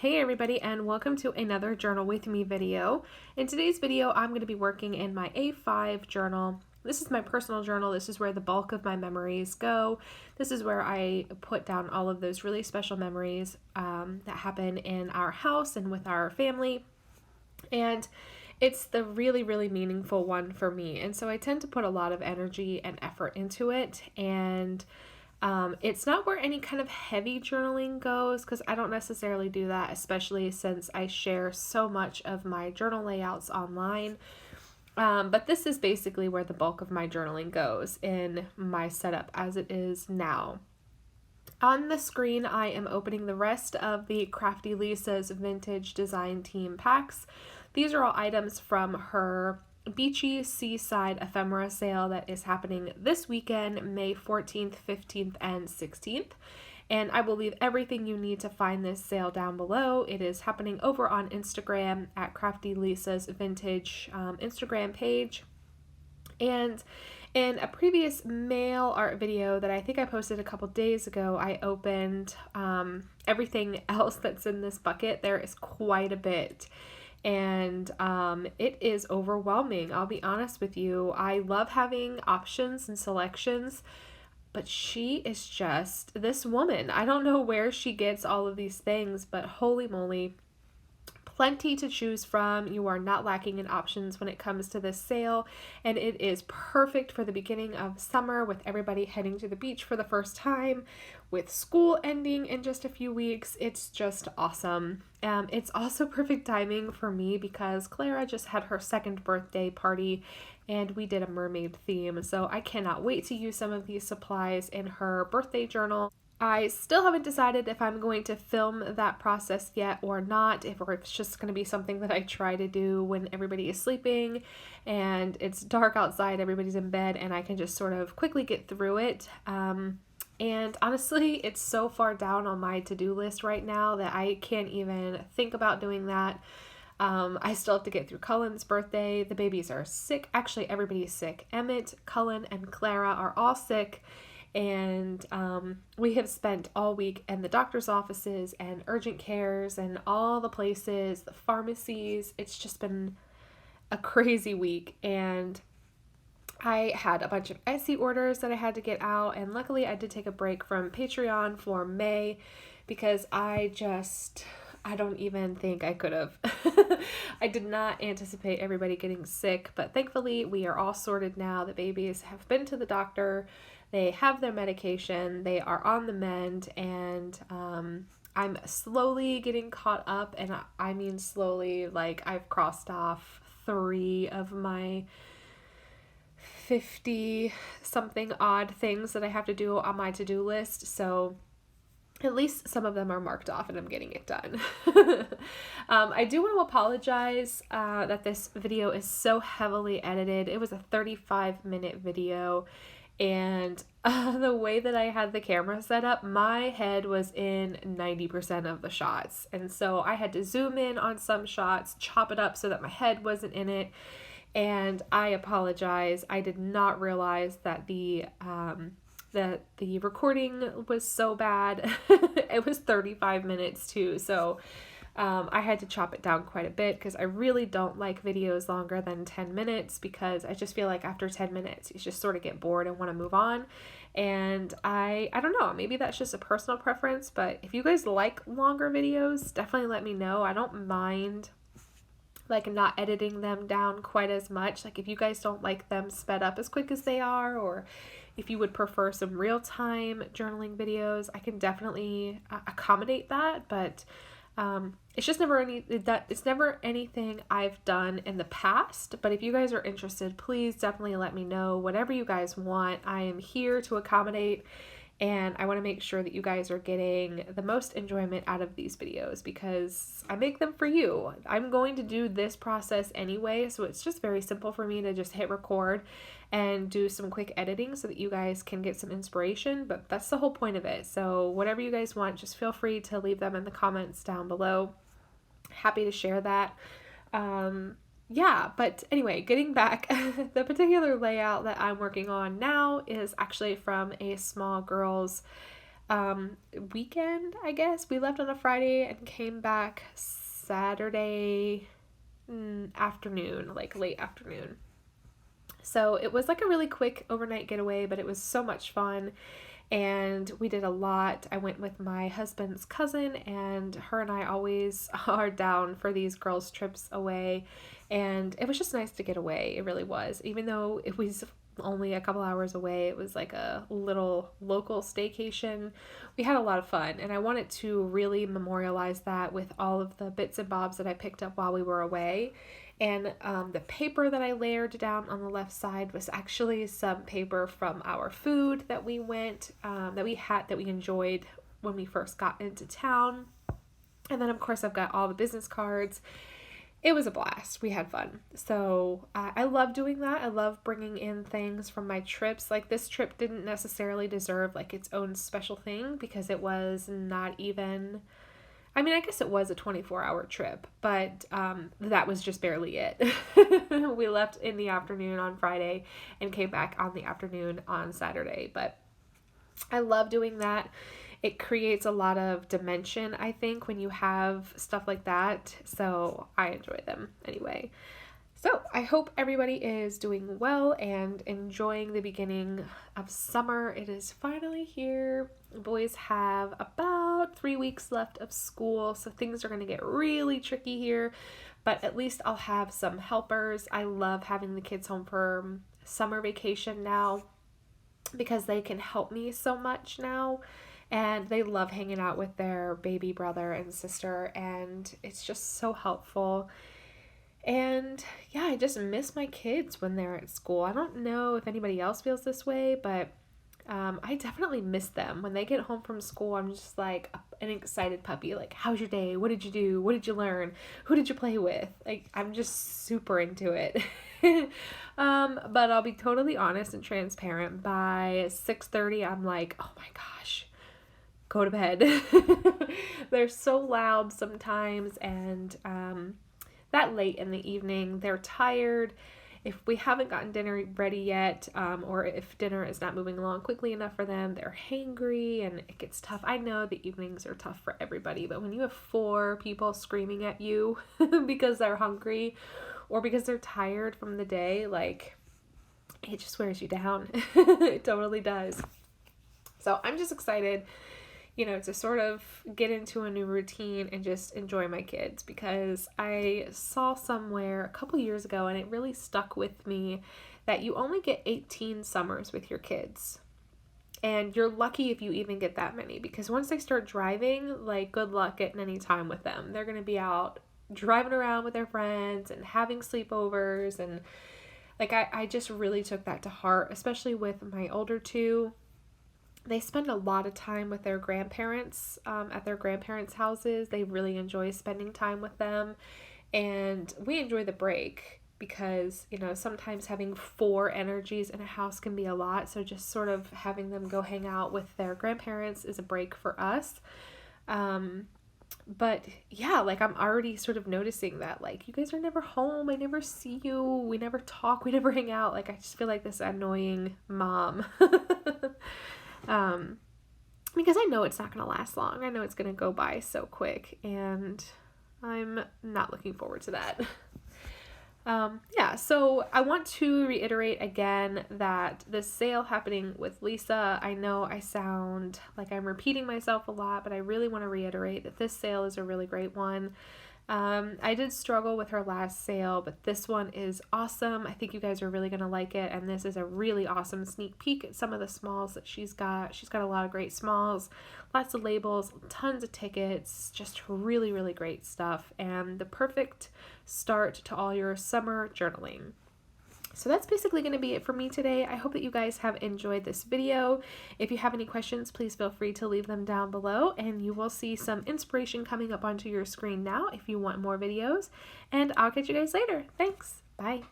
Hey everybody, and welcome to another Journal With Me video. In today's video, I'm going to be working in my A5 journal. This is my personal journal. This is where the bulk of my memories go. This is where I put down all of those really special memories that happen in our house and with our family. And it's the really, really meaningful one for me. And so I tend to put a lot of energy and effort into it. And it's not where any kind of heavy journaling goes, because I don't necessarily do that, especially since I share so much of my journal layouts online. But this is basically where the bulk of my journaling goes in my setup as it is now. On the screen, I am opening the rest of the Crafty Lisa's Vintage Design Team packs. These are all items from her Beachy Seaside ephemera sale that is happening this weekend, May 14th, 15th, and 16th. And I will leave everything you need to find this sale down below. It is happening over on Instagram at Crafty Lisa's Vintage Instagram page. And in a previous mail art video that I think I posted a couple days ago, I opened everything else that's in this bucket. There is quite a bit. And it is overwhelming. I'll be honest with you. I love having options and selections, but she is just this woman. I don't know where she gets all of these things, but holy moly, plenty to choose from. You are not lacking in options when it comes to this sale, and it is perfect for the beginning of summer with everybody heading to the beach for the first time, with school ending in just a few weeks. It's just awesome. It's also perfect timing for me because Clara just had her second birthday party and we did a mermaid theme, so I cannot wait to use some of these supplies in her birthday journal. I still haven't decided if I'm going to film that process yet or not, or if it's just going to be something that I try to do when everybody is sleeping and it's dark outside, everybody's in bed, and I can just sort of quickly get through it. And honestly, it's so far down on my to-do list right now that I can't even think about doing that. I still have to get through Cullen's birthday. The babies are sick. Actually, everybody's sick. Emmett, Cullen, and Clara are all sick. And we have spent all week in the doctor's offices and urgent cares and all the places, the pharmacies. It's just been a crazy week. And I had a bunch of Etsy orders that I had to get out. And luckily I did take a break from Patreon for May because I don't even think I could have. I did not anticipate everybody getting sick, but thankfully we are all sorted now. The babies have been to the doctor. They have their medication, they are on the mend, and I'm slowly getting caught up, and I mean slowly, like I've crossed off 3 of my 50 something odd things that I have to do on my to-do list, so at least some of them are marked off and I'm getting it done. I do want to apologize that this video is so heavily edited. It was a 35-minute video. And the way that I had the camera set up, my head was in 90% of the shots. And so I had to zoom in on some shots, chop it up so that my head wasn't in it. And I apologize. I did not realize that the recording was so bad. It was 35 minutes too. So I had to chop it down quite a bit because I really don't like videos longer than 10 minutes because I just feel like after 10 minutes you just sort of get bored and want to move on. And I don't know, maybe that's just a personal preference, but if you guys like longer videos, definitely let me know. I don't mind like not editing them down quite as much. Like if you guys don't like them sped up as quick as they are, or if you would prefer some real-time journaling videos, I can definitely accommodate that, but it's just it's never anything I've done in the past. But if you guys are interested, please definitely let me know. Whatever you guys want, I am here to accommodate, and I want to make sure that you guys are getting the most enjoyment out of these videos because I make them for you. I'm going to do this process anyway, so it's just very simple for me to just hit record and do some quick editing so that you guys can get some inspiration, but that's the whole point of it. So whatever you guys want, just feel free to leave them in the comments down below. Happy to share that. Yeah, but anyway, getting back, the particular layout that I'm working on now is actually from a small girl's weekend, I guess. We left on a Friday and came back Saturday afternoon, like late afternoon. So it was like a really quick overnight getaway, but it was so much fun. And we did a lot. I went with my husband's cousin, and her and I always are down for these girls' trips away. And it was just nice to get away. It really was. Even though it was only a couple hours away, it was like a little local staycation. We had a lot of fun, and I wanted to really memorialize that with all of the bits and bobs that I picked up while we were away. And the paper that I layered down on the left side was actually some paper from our food that we that we enjoyed when we first got into town. And then, of course, I've got all the business cards. It was a blast. We had fun. So I love doing that. I love bringing in things from my trips. Like, this trip didn't necessarily deserve like its own special thing because it was not even... I mean, I guess it was a 24-hour trip, but that was just barely it. We left in the afternoon on Friday and came back on the afternoon on Saturday, but I love doing that. It creates a lot of dimension, I think, when you have stuff like that, so I enjoy them anyway. So I hope everybody is doing well and enjoying the beginning of summer. It is finally here. Boys have about 3 weeks left of school, so things are going to get really tricky here, but at least I'll have some helpers. I love having the kids home for summer vacation now because they can help me so much now, and they love hanging out with their baby brother and sister, and it's just so helpful. And yeah, I just miss my kids when they're at school. I don't know if anybody else feels this way, but I definitely miss them. When they get home from school, I'm just like an excited puppy. Like, how's your day? What did you do? What did you learn? Who did you play with? Like, I'm just super into it. But I'll be totally honest and transparent. By 6:30, I'm like, oh my gosh, go to bed. They're so loud sometimes, and that late in the evening, they're tired. If we haven't gotten dinner ready yet, or if dinner is not moving along quickly enough for them, they're hangry and it gets tough. I know the evenings are tough for everybody, but when you have 4 people screaming at you because they're hungry or because they're tired from the day, like, it just wears you down. It totally does. So I'm just excited, to sort of get into a new routine and just enjoy my kids, because I saw somewhere a couple years ago, and it really stuck with me, that you only get 18 summers with your kids. And you're lucky if you even get that many, because once they start driving, like, good luck getting any time with them. They're going to be out driving around with their friends and having sleepovers. And like, I just really took that to heart, especially with my older 2. They spend a lot of time with their grandparents, at their grandparents' houses. They really enjoy spending time with them, and we enjoy the break because, sometimes having 4 energies in a house can be a lot, so just sort of having them go hang out with their grandparents is a break for us. But yeah, like, I'm already sort of noticing that, like, you guys are never home, I never see you, we never talk, we never hang out. Like, I just feel like this annoying mom. Because I know it's not going to last long. I know it's going to go by so quick, and I'm not looking forward to that. So I want to reiterate again that the sale happening with Lisa, I know I sound like I'm repeating myself a lot, but I really want to reiterate that this sale is a really great one. I did struggle with her last sale, but this one is awesome. I think you guys are really going to like it, and this is a really awesome sneak peek at some of the smalls that she's got. She's got a lot of great smalls, lots of labels, tons of tickets, just really, really great stuff, and the perfect start to all your summer journaling. So that's basically going to be it for me today. I hope that you guys have enjoyed this video. If you have any questions, please feel free to leave them down below, and you will see some inspiration coming up onto your screen now if you want more videos. And I'll catch you guys later. Thanks. Bye.